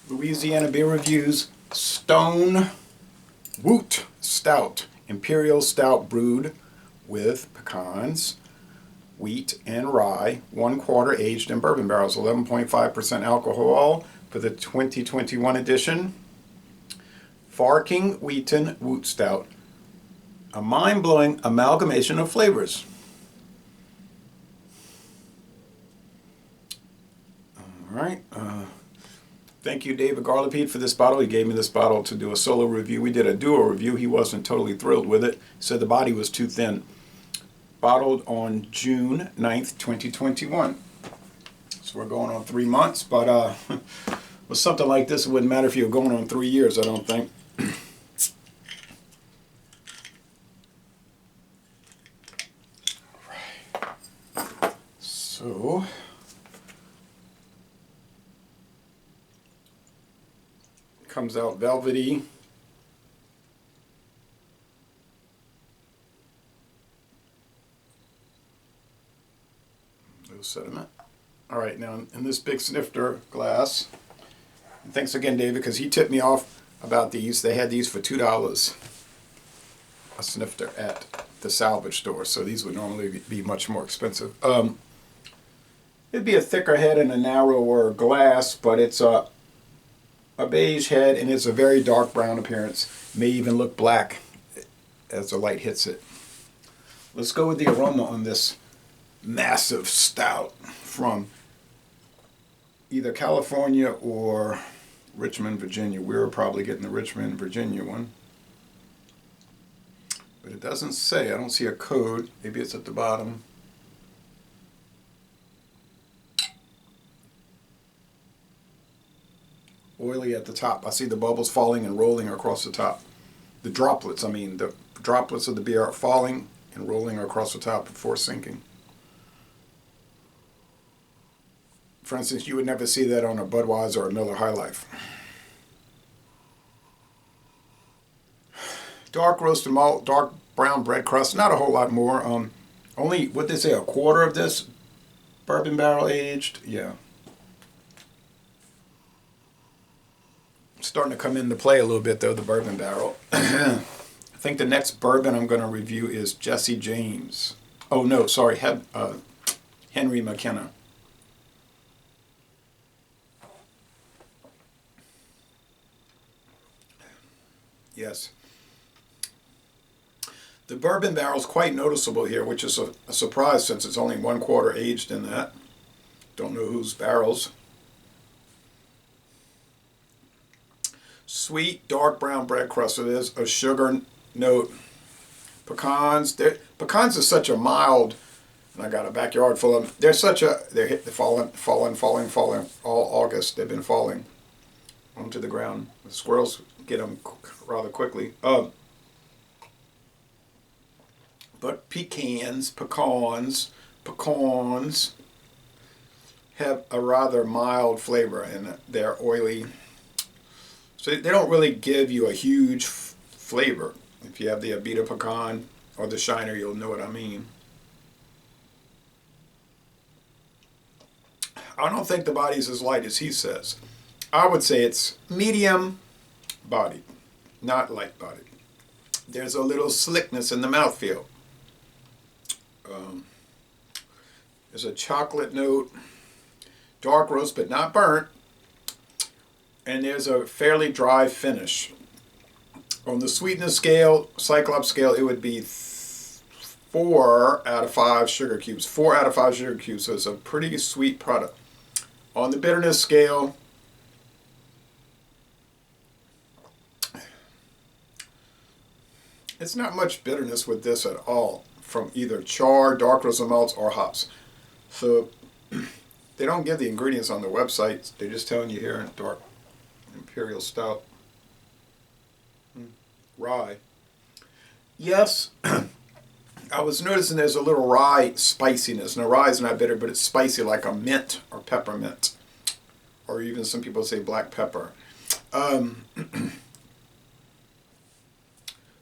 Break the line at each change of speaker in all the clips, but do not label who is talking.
Louisiana Beer Reviews Stone Stout, imperial stout brewed with pecans, wheat, and rye, 1/4 aged in bourbon barrels, 11.5% alcohol for the 2021 edition. Farking Wheaton Woot Stout, a mind-blowing amalgamation of flavors. All right. Thank you, David Garlapede, for this bottle. He gave me this bottle to do a solo review. We did a duo review. He wasn't totally thrilled with it. He said the body was too thin. Bottled on June 9th, 2021. So we're going on 3 months, but with something like this, it wouldn't matter if you were going on 3 years, I don't think. Right. So comes out velvety. Little sediment. All right, now in this big snifter glass. And thanks again, David, because he tipped me off about these. They had these for $2 a snifter at the salvage store, so these would normally be much more expensive. It'd be a thicker head and a narrower glass, but it's a beige head, and it's a very dark brown appearance. May even look black as the light hits it. Let's go with the aroma on this massive stout from either California or Richmond, Virginia. We're probably getting the Richmond, Virginia one. But it doesn't say. I don't see a code. Maybe it's at the bottom. Oily at the top. I see the bubbles falling and rolling across the top. The droplets of the beer are falling and rolling across the top before sinking. For instance, you would never see that on a Budweiser or a Miller High Life. Dark roasted malt, dark brown bread crust, not a whole lot more. Only, what they say, 1/4 of this bourbon barrel aged? Yeah. Starting to come into play a little bit though, the bourbon barrel. I think the next bourbon I'm going to review is Jesse James. Oh no, sorry, Henry McKenna. Yes. The bourbon barrel is quite noticeable here, which is a surprise since it's only 1/4 aged in that. Don't know whose barrels. Sweet, dark brown bread crust. It is a sugar note. Pecans. Pecans is such a mild, and I got a backyard full of them. They're falling all August. They've been falling onto the ground. The squirrels get them rather quickly. But pecans have a rather mild flavor, and they're oily. So they don't really give you a huge flavor. If you have the Abita pecan or the Shiner, you'll know what I mean. I don't think the body's as light as he says. I would say it's medium bodied, not light bodied. There's a little slickness in the mouthfeel. There's a chocolate note, dark roast but not burnt. And there's a fairly dry finish. On the sweetness scale, Cyclops scale, it would be 4 out of 5 sugar cubes. 4 out of 5 sugar cubes, so it's a pretty sweet product. On the bitterness scale, it's not much bitterness with this at all, from either char, dark roasted malts, or hops. So they don't give the ingredients on their website. They're just telling you here in dark. Imperial stout. Rye. Yes, I was noticing there's a little rye spiciness. Now rye is not bitter, but it's spicy like a mint or peppermint. Or even some people say black pepper.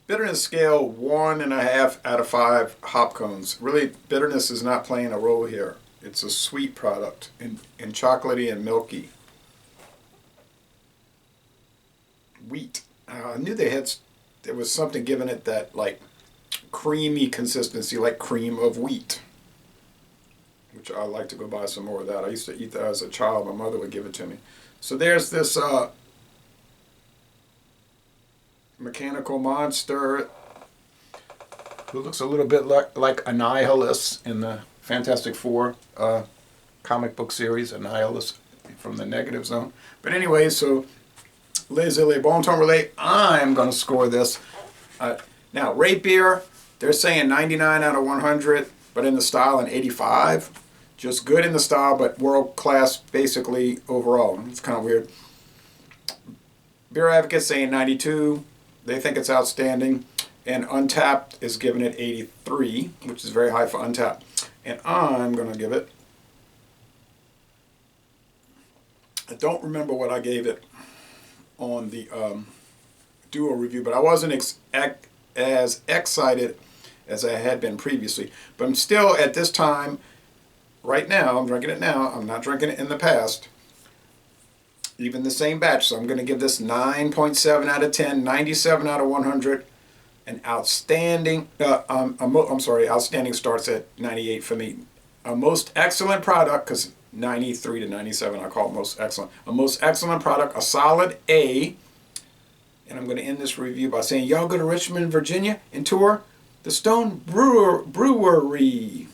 Bitterness scale, 1.5 out of 5 hop cones. Really, bitterness is not playing a role here. It's a sweet product and chocolatey and milky. wheat. I knew there was something giving it that like creamy consistency, like cream of wheat, which I like to go buy some more of that. I used to eat that as a child. My mother would give it to me. So there's this mechanical monster who looks a little bit like Annihilus in the Fantastic Four comic book series, Annihilus from the Negative Zone. But anyway, so Les Bon Ton Relais, I'm going to score this. Now, rate beer, they're saying 99 out of 100, but in the style an 85. Just good in the style, but world class basically overall. It's kind of weird. Beer Advocates saying 92. They think it's outstanding. And Untapped is giving it 83, which is very high for Untapped. And I'm going to give it, I don't remember what I gave it on the duo review, but I wasn't as excited as I had been previously. But I'm still, at this time, right now, I'm drinking it now. I'm not drinking it in the past. Even the same batch. So I'm going to give this 9.7 out of 10, 97 out of 100. An outstanding, I'm sorry, outstanding starts at 98 for me. A most excellent product, because 93 to 97 I call it most excellent. A most excellent product, a solid A. And I'm going to end this review by saying, y'all go to Richmond, Virginia and tour the Stone Brewery.